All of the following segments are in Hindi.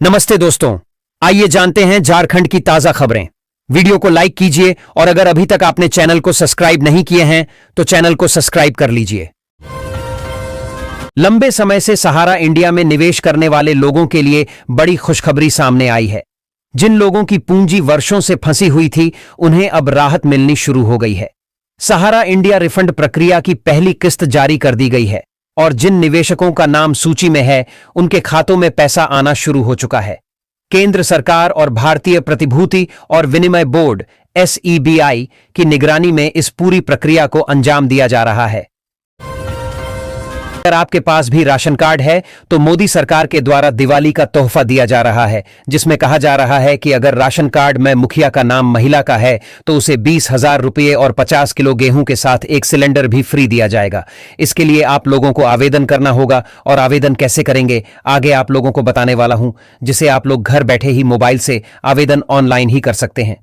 नमस्ते दोस्तों, आइए जानते हैं झारखंड की ताजा खबरें। वीडियो को लाइक कीजिए और अगर अभी तक आपने चैनल को सब्सक्राइब नहीं किए हैं तो चैनल को सब्सक्राइब कर लीजिए। लंबे समय से सहारा इंडिया में निवेश करने वाले लोगों के लिए बड़ी खुशखबरी सामने आई है। जिन लोगों की पूंजी वर्षों से फंसी हुई थी, उन्हें अब राहत मिलनी शुरू हो गई है। सहारा इंडिया रिफंड प्रक्रिया की पहली किस्त जारी कर दी गई है और जिन निवेशकों का नाम सूची में है, उनके खातों में पैसा आना शुरू हो चुका है। केंद्र सरकार और भारतीय प्रतिभूति और विनिमय बोर्ड (SEBI) की निगरानी में इस पूरी प्रक्रिया को अंजाम दिया जा रहा है। अगर आपके पास भी राशन कार्ड है तो मोदी सरकार के द्वारा दिवाली का तोहफा दिया जा रहा है, जिसमें कहा जा रहा है कि अगर राशन कार्ड में मुखिया का नाम महिला का है तो उसे 20,000 रुपये और 50 किलो गेहूं के साथ एक सिलेंडर भी फ्री दिया जाएगा। इसके लिए आप लोगों को आवेदन करना होगा और आवेदन कैसे करेंगे आगे आप लोगों को बताने वाला हूं, जिसे आप लोग घर बैठे ही मोबाइल से आवेदन ऑनलाइन ही कर सकते हैं।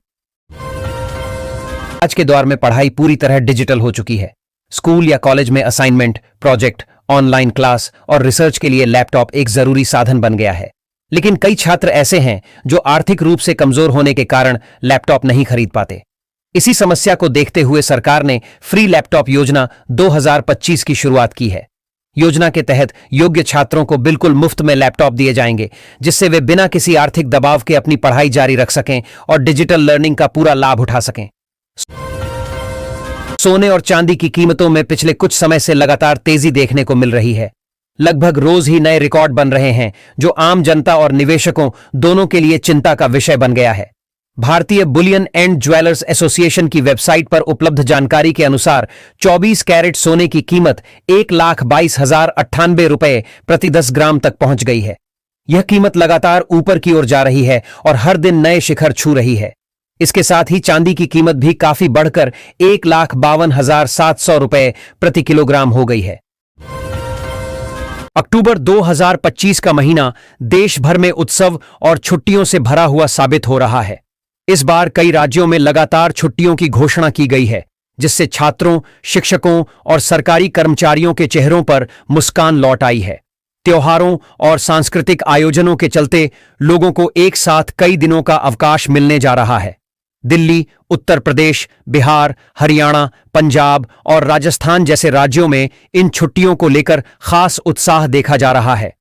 आज के दौर में पढ़ाई पूरी तरह डिजिटल हो चुकी है। स्कूल या कॉलेज में असाइनमेंट, प्रोजेक्ट, ऑनलाइन क्लास और रिसर्च के लिए लैपटॉप एक जरूरी साधन बन गया है। लेकिन कई छात्र ऐसे हैं जो आर्थिक रूप से कमजोर होने के कारण लैपटॉप नहीं खरीद पाते। इसी समस्या को देखते हुए सरकार ने फ्री लैपटॉप योजना 2025 की शुरुआत की है। योजना के तहत योग्य छात्रों को बिल्कुल मुफ्त में लैपटॉप दिए जाएंगे, जिससे वे बिना किसी आर्थिक दबाव के अपनी पढ़ाई जारी रख सकें और डिजिटल लर्निंग का पूरा लाभ उठा सकें। सोने और चांदी की कीमतों में पिछले कुछ समय से लगातार तेजी देखने को मिल रही है। लगभग रोज ही नए रिकॉर्ड बन रहे हैं, जो आम जनता और निवेशकों दोनों के लिए चिंता का विषय बन गया है। भारतीय बुलियन एंड ज्वेलर्स एसोसिएशन की वेबसाइट पर उपलब्ध जानकारी के अनुसार 24 कैरेट सोने की कीमत 1,22,098 रुपये प्रति 10 ग्राम तक पहुंच गई है। यह कीमत लगातार ऊपर की ओर जा रही है और हर दिन नए शिखर छू रही है। इसके साथ ही चांदी की कीमत भी काफी बढ़कर 1,52,700 रुपये प्रति किलोग्राम हो गई है। अक्टूबर 2025 का महीना देश भर में उत्सव और छुट्टियों से भरा हुआ साबित हो रहा है। इस बार कई राज्यों में लगातार छुट्टियों की घोषणा की गई है, जिससे छात्रों, शिक्षकों और सरकारी कर्मचारियों के चेहरों पर मुस्कान लौट आई है। त्योहारों और सांस्कृतिक आयोजनों के चलते लोगों को एक साथ कई दिनों का अवकाश मिलने जा रहा है। दिल्ली, उत्तर प्रदेश, बिहार, हरियाणा, पंजाब और राजस्थान जैसे राज्यों में इन छुट्टियों को लेकर खास उत्साह देखा जा रहा है।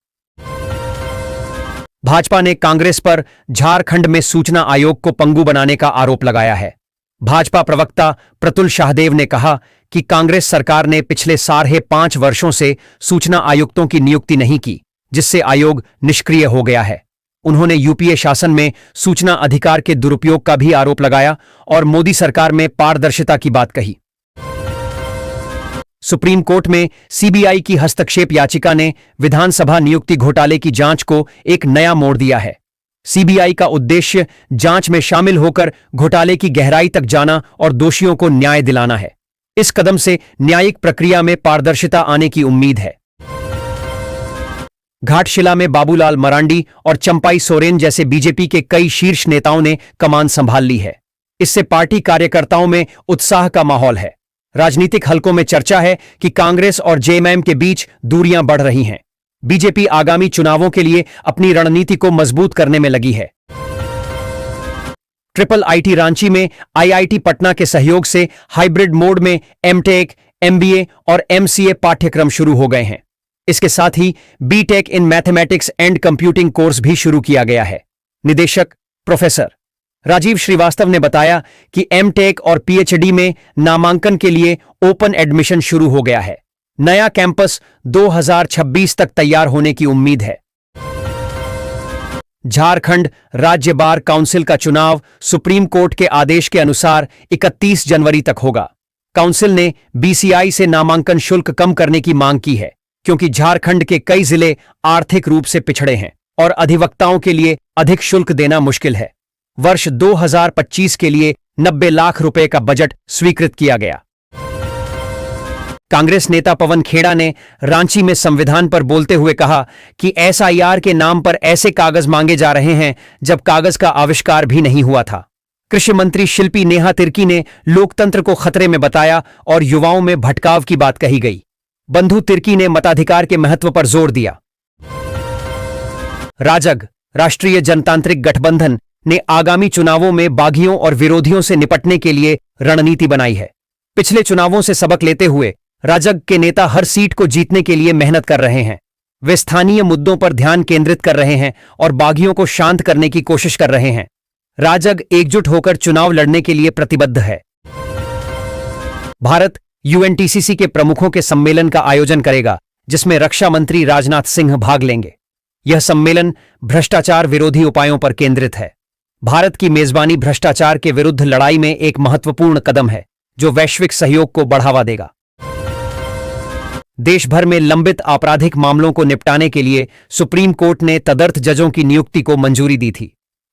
भाजपा ने कांग्रेस पर झारखंड में सूचना आयोग को पंगु बनाने का आरोप लगाया है। भाजपा प्रवक्ता प्रतुल शाहदेव ने कहा कि कांग्रेस सरकार ने पिछले 5.5 वर्षों से सूचना आयुक्तों की नियुक्ति नहीं की, जिससे आयोग निष्क्रिय हो गया है। उन्होंने यूपीए शासन में सूचना अधिकार के दुरुपयोग का भी आरोप लगाया और मोदी सरकार में पारदर्शिता की बात कही। सुप्रीम कोर्ट में सीबीआई की हस्तक्षेप याचिका ने विधानसभा नियुक्ति घोटाले की जांच को एक नया मोड़ दिया है। सीबीआई का उद्देश्य जांच में शामिल होकर घोटाले की गहराई तक जाना और दोषियों को न्याय दिलाना है। इस कदम से न्यायिक प्रक्रिया में पारदर्शिता आने की उम्मीद है। घाटशिला में बाबूलाल मरांडी और चंपाई सोरेन जैसे बीजेपी के कई शीर्ष नेताओं ने कमान संभाल ली है। इससे पार्टी कार्यकर्ताओं में उत्साह का माहौल है। राजनीतिक हलकों में चर्चा है कि कांग्रेस और जेएमएम के बीच दूरियां बढ़ रही हैं। बीजेपी आगामी चुनावों के लिए अपनी रणनीति को मजबूत करने में लगी है। ट्रिपल आईटी रांची में आईआईटी पटना के सहयोग से हाइब्रिड मोड में एमटेक, एमबीए और एमसीए पाठ्यक्रम शुरू हो गए हैं। इसके साथ ही BTech in mathematics and computing course भी शुरू किया गया है। निदेशक प्रोफेसर राजीव श्रीवास्तव ने बताया कि एमटेक और पीएचडी में नामांकन के लिए ओपन एडमिशन शुरू हो गया है। नया कैंपस 2026 तक तैयार होने की उम्मीद है। झारखंड राज्य बार काउंसिल का चुनाव सुप्रीम कोर्ट के आदेश के अनुसार 31 जनवरी तक होगा। काउंसिल ने बीसीआई से नामांकन शुल्क कम करने की मांग की है, क्योंकि झारखंड के कई जिले आर्थिक रूप से पिछड़े हैं और अधिवक्ताओं के लिए अधिक शुल्क देना मुश्किल है। वर्ष 2025 के लिए 90 लाख रुपए का बजट स्वीकृत किया गया। कांग्रेस नेता पवन खेड़ा ने रांची में संविधान पर बोलते हुए कहा कि एसआईआर के नाम पर ऐसे कागज मांगे जा रहे हैं जब कागज का आविष्कार भी नहीं हुआ था। कृषि मंत्री शिल्पी नेहा तिर्की ने लोकतंत्र को खतरे में बताया और युवाओं में भटकाव की बात कही गई। बंधु तिर्की ने मताधिकार के महत्व पर जोर दिया। राजग राष्ट्रीय जनतांत्रिक गठबंधन ने आगामी चुनावों में बागियों और विरोधियों से निपटने के लिए रणनीति बनाई है। पिछले चुनावों से सबक लेते हुए राजग के नेता हर सीट को जीतने के लिए मेहनत कर रहे हैं। वे स्थानीय मुद्दों पर ध्यान केंद्रित कर रहे हैं और बागियों को शांत करने की कोशिश कर रहे हैं। राजग एकजुट होकर चुनाव लड़ने के लिए प्रतिबद्ध है। भारत यूएनटीसीसी के प्रमुखों के सम्मेलन का आयोजन करेगा, जिसमें रक्षा मंत्री राजनाथ सिंह भाग लेंगे। यह सम्मेलन भ्रष्टाचार विरोधी उपायों पर केंद्रित है। भारत की मेजबानी भ्रष्टाचार के विरुद्ध लड़ाई में एक महत्वपूर्ण कदम है, जो वैश्विक सहयोग को बढ़ावा देगा। देश भर में लंबित आपराधिक मामलों को निपटाने के लिए सुप्रीम कोर्ट ने तदर्थ जजों की नियुक्ति को मंजूरी दी थी।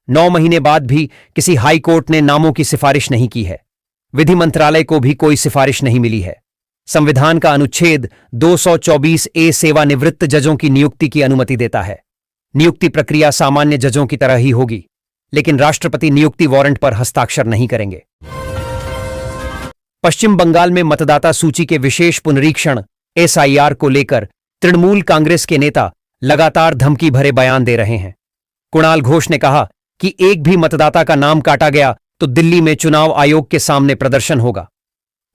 9 महीने बाद भी किसी हाई कोर्ट ने नामों की सिफारिश नहीं की है। विधि मंत्रालय को भी कोई सिफारिश नहीं मिली है। संविधान का अनुच्छेद 224A सेवानिवृत्त जजों की नियुक्ति की अनुमति देता है। नियुक्ति प्रक्रिया सामान्य जजों की तरह ही होगी, लेकिन राष्ट्रपति नियुक्ति वारंट पर हस्ताक्षर नहीं करेंगे। पश्चिम बंगाल में मतदाता सूची के विशेष पुनरीक्षण SIR को लेकर तृणमूल कांग्रेस के नेता लगातार धमकी भरे बयान दे रहे हैं। कुणाल घोष ने कहा कि एक भी मतदाता का नाम काटा गया तो दिल्ली में चुनाव आयोग के सामने प्रदर्शन होगा।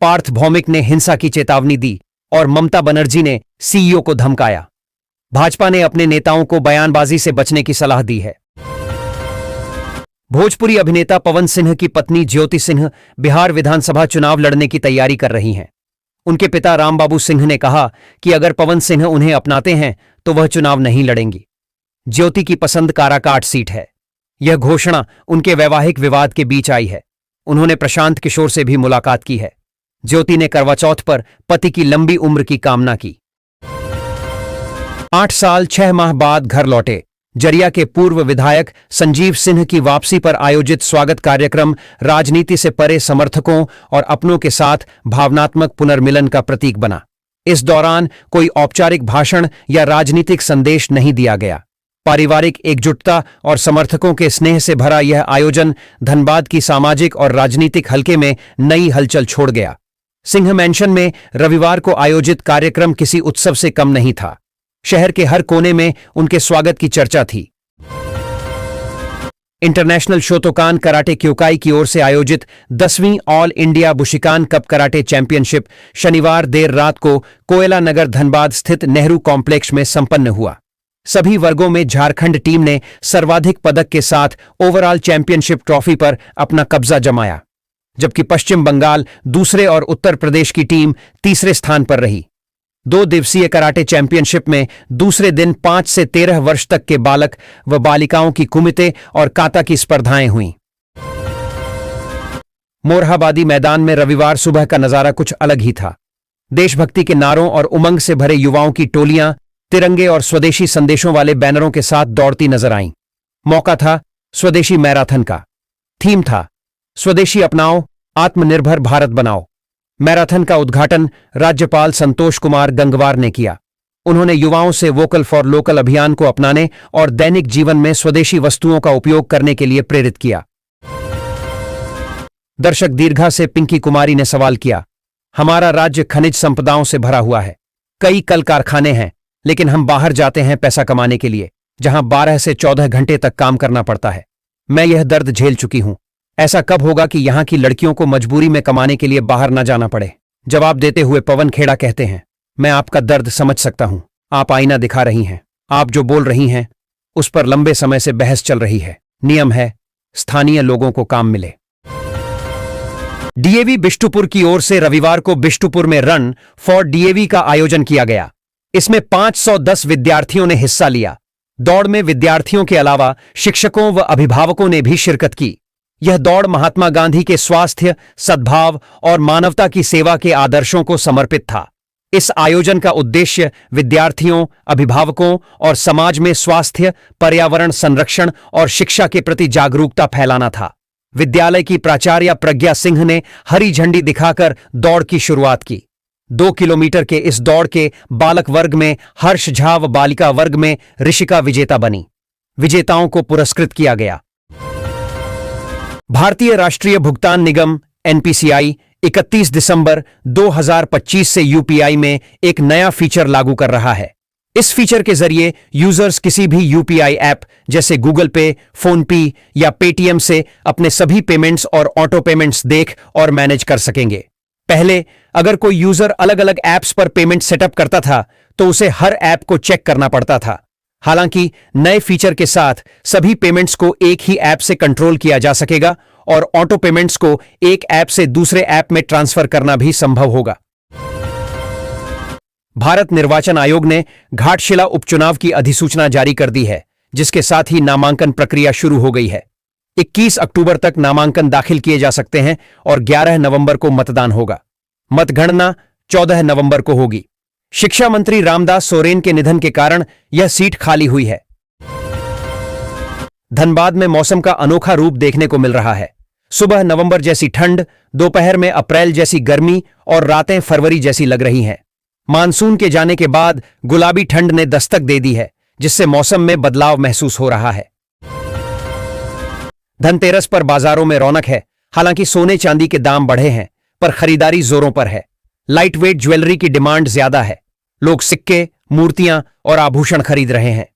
पार्थ भौमिक ने हिंसा की चेतावनी दी और ममता बनर्जी ने CEO को धमकाया। भाजपा ने अपने नेताओं को बयानबाजी से बचने की सलाह दी है। भोजपुरी अभिनेता पवन सिंह की पत्नी ज्योति सिंह बिहार विधानसभा चुनाव लड़ने की तैयारी कर रही हैं। उनके पिता रामबाबू सिंह ने कहा कि अगर पवन सिंह उन्हें अपनाते हैं तो वह चुनाव नहीं लड़ेंगी। ज्योति की पसंद काराकाट सीट है। यह घोषणा उनके वैवाहिक विवाद के बीच आई है। उन्होंने प्रशांत किशोर से भी मुलाकात की है। ज्योति ने करवा चौथ पर पति की लंबी उम्र की कामना की। 8 साल 6 माह बाद घर लौटे जरिया के पूर्व विधायक संजीव सिंह की वापसी पर आयोजित स्वागत कार्यक्रम राजनीति से परे समर्थकों और अपनों के साथ भावनात्मक पुनर्मिलन का प्रतीक बना। इस दौरान कोई औपचारिक भाषण या राजनीतिक संदेश नहीं दिया गया। पारिवारिक एकजुटता और समर्थकों के स्नेह से भरा यह आयोजन धनबाद की सामाजिक और राजनीतिक हलके में नई हलचल छोड़ गया। सिंह मैंशन में रविवार को आयोजित कार्यक्रम किसी उत्सव से कम नहीं था। शहर के हर कोने में उनके स्वागत की चर्चा थी। इंटरनेशनल शोतोकान कराटे क्योकाई की ओर से आयोजित 10वीं all India Bushikan cup karate championship शनिवार देर रात को कोयला नगर धनबाद स्थित नेहरू कॉम्प्लेक्स में संपन्न हुआ। सभी वर्गों में झारखंड टीम ने सर्वाधिक पदक के साथ ओवरऑल चैंपियनशिप ट्रॉफी पर अपना कब्जा जमाया, जबकि पश्चिम बंगाल दूसरे और उत्तर प्रदेश की टीम तीसरे स्थान पर रही। 2 दिवसीय कराटे चैंपियनशिप में दूसरे दिन 5 से 13 वर्ष तक के बालक व बालिकाओं की कुमिते और काता की स्पर्धाएं हुईं। मोरहाबादी मैदान में रविवार सुबह का नजारा कुछ अलग ही था। देशभक्ति के नारों और उमंग से भरे युवाओं की टोलियां तिरंगे और स्वदेशी संदेशों वाले बैनरों के साथ दौड़ती नजर आईं। मौका था स्वदेशी मैराथन का। थीम था स्वदेशी अपनाओ, आत्मनिर्भर भारत बनाओ। मैराथन का उद्घाटन राज्यपाल संतोष कुमार गंगवार ने किया। उन्होंने युवाओं से वोकल फॉर लोकल अभियान को अपनाने और दैनिक जीवन में स्वदेशी वस्तुओं का उपयोग करने के लिए प्रेरित किया। दर्शक दीर्घा से पिंकी कुमारी ने सवाल किया, हमारा राज्य खनिज संपदाओं से भरा हुआ है, कई कल कारखाने हैं, लेकिन हम बाहर जाते हैं पैसा कमाने के लिए, जहां 12 से 14 घंटे तक काम करना पड़ता है। मैं यह दर्द झेल चुकी हूं। ऐसा कब होगा कि यहां की लड़कियों को मजबूरी में कमाने के लिए बाहर न जाना पड़े? जवाब देते हुए पवन खेड़ा कहते हैं, मैं आपका दर्द समझ सकता हूं। आप आईना दिखा रही हैं। आप जो बोल रही हैं उस पर लंबे समय से बहस चल रही है। नियम है स्थानीय लोगों को काम मिले। डीएवी बिष्टुपुर की ओर से रविवार को बिष्टुपुर में रन फॉर डीएवी का आयोजन किया गया। इसमें 510 विद्यार्थियों ने हिस्सा लिया। दौड़ में विद्यार्थियों के अलावा शिक्षकों व अभिभावकों ने भी शिरकत की। यह दौड़ महात्मा गांधी के स्वास्थ्य, सद्भाव और मानवता की सेवा के आदर्शों को समर्पित था। इस आयोजन का उद्देश्य विद्यार्थियों, अभिभावकों और समाज में स्वास्थ्य, पर्यावरण संरक्षण और शिक्षा के प्रति जागरूकता फैलाना था। विद्यालय की प्राचार्या प्रज्ञा सिंह ने हरी झंडी दिखाकर दौड़ की शुरुआत की। 2 किलोमीटर के इस दौड़ के बालक वर्ग में हर्ष झा व बालिका वर्ग में ऋषिका विजेता बनी। विजेताओं को पुरस्कृत किया गया। भारतीय राष्ट्रीय भुगतान निगम एनपीसीआई 31 दिसंबर 2025 से यूपीआई में एक नया फीचर लागू कर रहा है। इस फीचर के जरिए यूजर्स किसी भी यूपीआई ऐप जैसे गूगल पे, फोनपे या पेटीएम से अपने सभी पेमेंट्स और ऑटो पेमेंट्स देख और मैनेज कर सकेंगे। पहले अगर कोई यूजर अलग अलग ऐप्स पर पेमेंट सेटअप करता था तो उसे हर ऐप को चेक करना पड़ता था। हालांकि नए फीचर के साथ सभी पेमेंट्स को एक ही ऐप से कंट्रोल किया जा सकेगा और ऑटो पेमेंट्स को एक ऐप से दूसरे ऐप में ट्रांसफर करना भी संभव होगा। भारत निर्वाचन आयोग ने घाटशिला उपचुनाव की अधिसूचना जारी कर दी है, जिसके साथ ही नामांकन प्रक्रिया शुरू हो गई है। 21 अक्टूबर तक नामांकन दाखिल किए जा सकते हैं और 11 नवंबर को मतदान होगा। मतगणना 14 नवंबर को होगी। शिक्षा मंत्री रामदास सोरेन के निधन के कारण यह सीट खाली हुई है। धनबाद में मौसम का अनोखा रूप देखने को मिल रहा है। सुबह नवंबर जैसी ठंड, दोपहर में अप्रैल जैसी गर्मी और रातें फरवरी जैसी लग रही हैं। मानसून के जाने के बाद गुलाबी ठंड ने दस्तक दे दी है, जिससे मौसम में बदलाव महसूस हो रहा है। धनतेरस पर बाजारों में रौनक है। हालांकि सोने चांदी के दाम बढ़े हैं, पर खरीदारी जोरों पर है। लाइट वेट ज्वेलरी की डिमांड ज्यादा है। लोग सिक्के, मूर्तियां और आभूषण खरीद रहे हैं।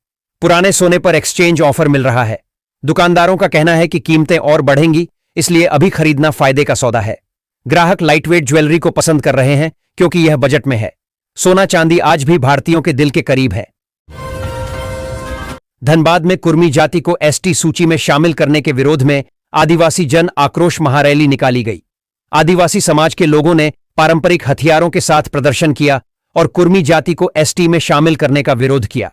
पुराने सोने पर एक्सचेंज ऑफर मिल रहा है। दुकानदारों का कहना है कि कीमतें और बढ़ेंगी, इसलिए अभी खरीदना फायदे का सौदा है। ग्राहक लाइट वेट ज्वेलरी को पसंद कर रहे हैं क्योंकि यह बजट में है। सोना चांदी आज भी भारतीयों के दिल के करीब है। धनबाद में कुर्मी जाति को एसटी सूची में शामिल करने के विरोध में आदिवासी जन आक्रोश महारैली निकाली गई। आदिवासी समाज के लोगों ने पारंपरिक हथियारों के साथ प्रदर्शन किया और कुर्मी जाति को एसटी में शामिल करने का विरोध किया।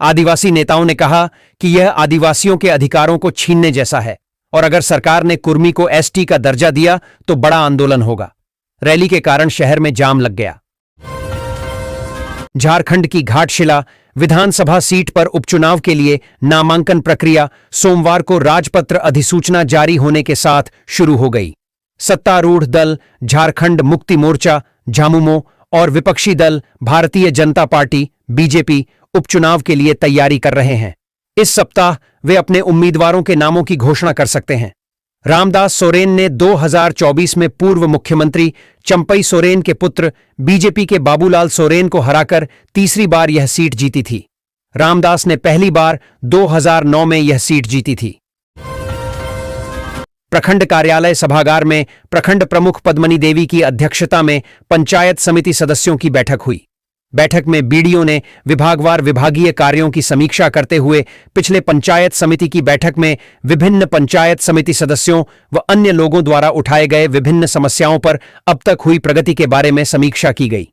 आदिवासी नेताओं ने कहा कि यह आदिवासियों के अधिकारों को छीनने जैसा है और अगर सरकार ने कुर्मी को एसटी का दर्जा दिया तो बड़ा आंदोलन होगा। रैली के कारण शहर में जाम लग गया। झारखंड की घाटशिला विधानसभा सीट पर उपचुनाव के लिए नामांकन प्रक्रिया सोमवार को राजपत्र अधिसूचना जारी होने के साथ शुरू हो गई। सत्तारूढ़ दल झारखंड मुक्ति मोर्चा झामुमो और विपक्षी दल भारतीय जनता पार्टी बीजेपी उपचुनाव के लिए तैयारी कर रहे हैं। इस सप्ताह वे अपने उम्मीदवारों के नामों की घोषणा कर सकते हैं। रामदास सोरेन ने 2024 में पूर्व मुख्यमंत्री चंपई सोरेन के पुत्र बीजेपी के बाबूलाल सोरेन को हराकर तीसरी बार यह सीट जीती थी। रामदास ने पहली बार 2009 में यह सीट जीती थी। प्रखंड कार्यालय सभागार में प्रखंड प्रमुख पद्मनी देवी की अध्यक्षता में पंचायत समिति सदस्यों की बैठक हुई। बैठक में बीडीओ ने विभागवार विभागीय कार्यों की समीक्षा करते हुए पिछले पंचायत समिति की बैठक में विभिन्न पंचायत समिति सदस्यों व अन्य लोगों द्वारा उठाए गए विभिन्न समस्याओं पर अब तक हुई प्रगति के बारे में समीक्षा की गई।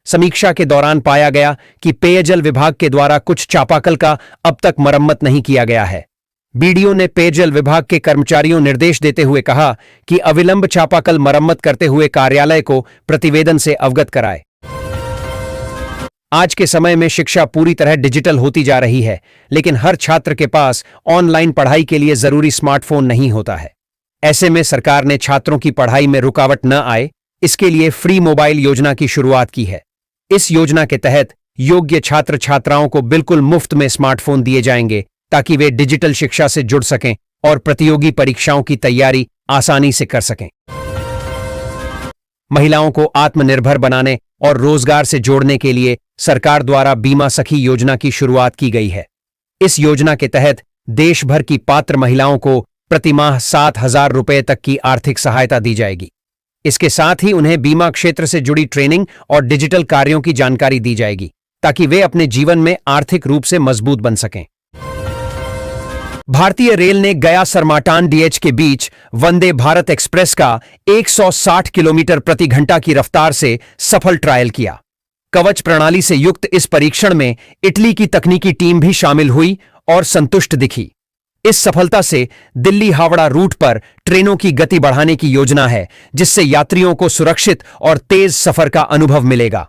समीक्षा के दौरान पाया गया कि पेयजल विभाग के द्वारा कुछ चापाकल का अब तक मरम्मत नहीं किया गया है। बीडीओ ने पेयजल विभाग के कर्मचारियों निर्देश देते हुए कहा कि अविलंब चापाकल मरम्मत करते हुए कार्यालय को प्रतिवेदन से अवगत कराए। आज के समय में शिक्षा पूरी तरह डिजिटल होती जा रही है, लेकिन हर छात्र के पास ऑनलाइन पढ़ाई के लिए जरूरी स्मार्टफोन नहीं होता है। ऐसे में सरकार ने छात्रों की पढ़ाई में रुकावट न आए, इसके लिए फ्री मोबाइल योजना की शुरुआत की है। इस योजना के तहत योग्य छात्र छात्राओं को बिल्कुल मुफ्त में स्मार्टफोन दिए जाएंगे ताकि वे डिजिटल शिक्षा से जुड़ सकें और प्रतियोगी परीक्षाओं की तैयारी आसानी से कर सकें। महिलाओं को आत्मनिर्भर बनाने और रोजगार से जोड़ने के लिए सरकार द्वारा बीमा सखी योजना की शुरुआत की गई है। इस योजना के तहत देश भर की पात्र महिलाओं को प्रतिमाह 7,000 रुपये तक की आर्थिक सहायता दी जाएगी। इसके साथ ही उन्हें बीमा क्षेत्र से जुड़ी ट्रेनिंग और डिजिटल कार्यों की जानकारी दी जाएगी ताकि वे अपने जीवन में आर्थिक रूप से मजबूत बन सकें। भारतीय रेल ने गया सरमाटान डीएच के बीच वंदे भारत एक्सप्रेस का 160 किलोमीटर प्रति घंटा की रफ्तार से सफल ट्रायल किया। कवच प्रणाली से युक्त इस परीक्षण में इटली की तकनीकी टीम भी शामिल हुई और संतुष्ट दिखी। इस सफलता से दिल्ली हावड़ा रूट पर ट्रेनों की गति बढ़ाने की योजना है, जिससे यात्रियों को सुरक्षित और तेज सफर का अनुभव मिलेगा।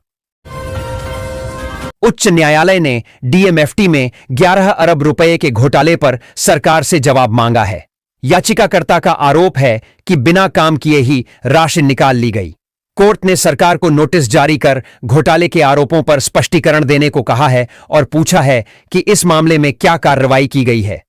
उच्च न्यायालय ने डीएमएफटी में 11 अरब रुपए के घोटाले पर सरकार से जवाब मांगा है। याचिकाकर्ता का आरोप है कि बिना काम किए ही राशि निकाल ली गई। कोर्ट ने सरकार को नोटिस जारी कर घोटाले के आरोपों पर स्पष्टीकरण देने को कहा है और पूछा है कि इस मामले में क्या कार्रवाई की गई है।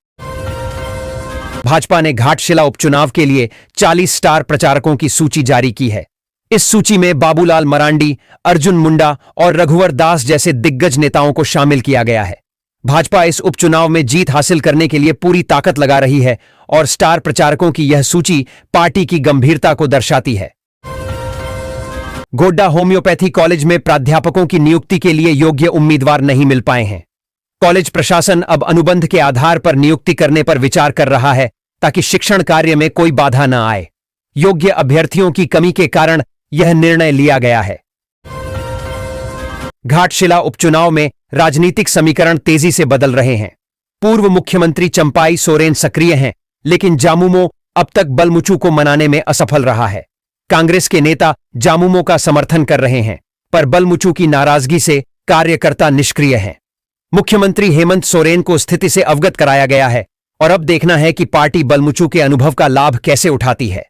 भाजपा ने घाटशिला उपचुनाव के लिए 40 स्टार प्रचारकों की सूची जारी की है। इस सूची में बाबूलाल मरांडी, अर्जुन मुंडा और रघुवर दास जैसे दिग्गज नेताओं को शामिल किया गया है। भाजपा इस उपचुनाव में जीत हासिल करने के लिए पूरी ताकत लगा रही है और स्टार प्रचारकों की यह सूची पार्टी की गंभीरता को दर्शाती है। गोड्डा होम्योपैथी कॉलेज में प्राध्यापकों की नियुक्ति के लिए योग्य उम्मीदवार नहीं मिल पाए हैं। कॉलेज प्रशासन अब अनुबंध के आधार पर नियुक्ति करने पर विचार कर रहा है ताकि शिक्षण कार्य में कोई बाधा न आए। योग्य अभ्यर्थियों की कमी के कारण यह निर्णय लिया गया है। घाटशिला उपचुनाव में राजनीतिक समीकरण तेजी से बदल रहे हैं। पूर्व मुख्यमंत्री चंपाई सोरेन सक्रिय हैं, लेकिन जामुमो अब तक बलमुचू को मनाने में असफल रहा है। कांग्रेस के नेता जामुमो का समर्थन कर रहे हैं, पर बलमुचू की नाराजगी से कार्यकर्ता निष्क्रिय हैं। मुख्यमंत्री हेमंत सोरेन को स्थिति से अवगत कराया गया है और अब देखना है कि पार्टी बलमुचू के अनुभव का लाभ कैसे उठाती है।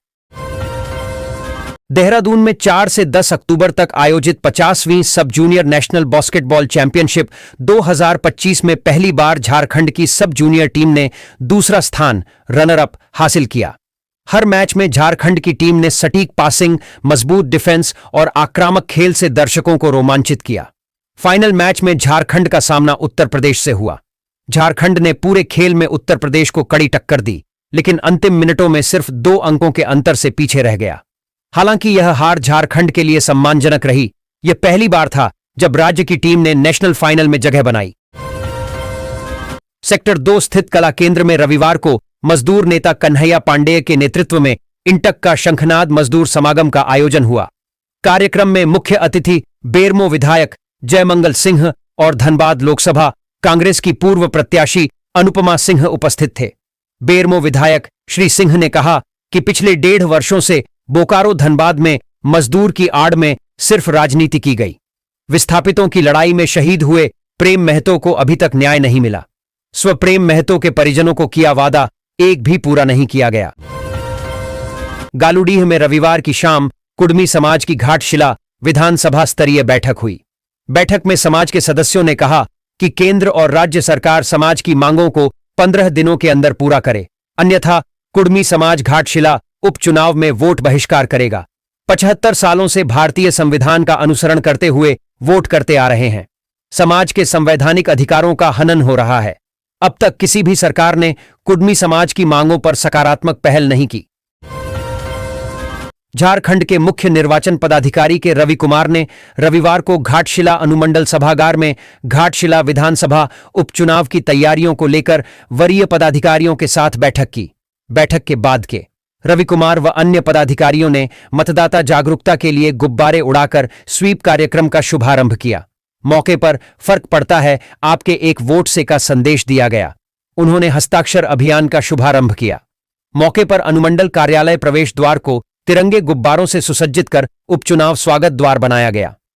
देहरादून में 4 से 10 अक्टूबर तक आयोजित 50वीं सब जूनियर नेशनल बास्केटबॉल चैंपियनशिप 2025 में पहली बार झारखंड की सब जूनियर टीम ने दूसरा स्थान रनर अप हासिल किया। हर मैच में झारखंड की टीम ने सटीक पासिंग, मजबूत डिफेंस और आक्रामक खेल से दर्शकों को रोमांचित किया। फाइनल मैच में झारखंड का सामना उत्तर प्रदेश से हुआ। झारखंड ने पूरे खेल में उत्तर प्रदेश को कड़ी टक्कर दी, लेकिन अंतिम मिनटों में सिर्फ 2 अंकों के अंतर से पीछे रह गया। हालांकि यह हार झारखंड के लिए सम्मानजनक रही। यह पहली बार था जब राज्य की टीम ने नेशनल फाइनल में जगह बनाई। सेक्टर 2 स्थित कला केंद्र में रविवार को मजदूर नेता कन्हैया पांडेय के नेतृत्व में इंटक का शंखनाद मजदूर समागम का आयोजन हुआ। कार्यक्रम में मुख्य अतिथि बेरमो विधायक जयमंगल सिंह और धनबाद लोकसभा कांग्रेस की पूर्व प्रत्याशी अनुपमा सिंह उपस्थित थे। बेरमो विधायक श्री सिंह ने कहा कि पिछले 1.5 वर्षों से बोकारो धनबाद में मजदूर की आड़ में सिर्फ राजनीति की गई। विस्थापितों की लड़ाई में शहीद हुए प्रेम महतो को अभी तक न्याय नहीं मिला। स्वप्रेम महतो के परिजनों को किया वादा एक भी पूरा नहीं किया गया। गालूडीह में रविवार की शाम कुडमी समाज की घाटशिला विधानसभा स्तरीय बैठक हुई। बैठक में समाज के सदस्यों ने कहा कि केंद्र और राज्य सरकार समाज की मांगों को 15 दिनों के अंदर पूरा करे, अन्यथा कुडमी समाज घाटशिला उपचुनाव में वोट बहिष्कार करेगा। 75 सालों से भारतीय संविधान का अनुसरण करते हुए वोट करते आ रहे हैं। समाज के संवैधानिक अधिकारों का हनन हो रहा है। अब तक किसी भी सरकार ने कुडमी समाज की मांगों पर सकारात्मक पहल नहीं की। झारखंड के मुख्य निर्वाचन पदाधिकारी के रवि कुमार ने रविवार को घाटशिला अनुमंडल सभागार में घाटशिला विधानसभा उपचुनाव की तैयारियों को लेकर वरीय पदाधिकारियों के साथ बैठक की। बैठक के बाद के रवि कुमार व अन्य पदाधिकारियों ने मतदाता जागरूकता के लिए गुब्बारे उड़ाकर स्वीप कार्यक्रम का शुभारंभ किया। मौके पर फर्क पड़ता है आपके एक वोट से का संदेश दिया गया। उन्होंने हस्ताक्षर अभियान का शुभारंभ किया। मौके पर अनुमंडल कार्यालय प्रवेश द्वार को तिरंगे गुब्बारों से सुसज्जित कर उपचुनाव स्वागत द्वार बनाया गया।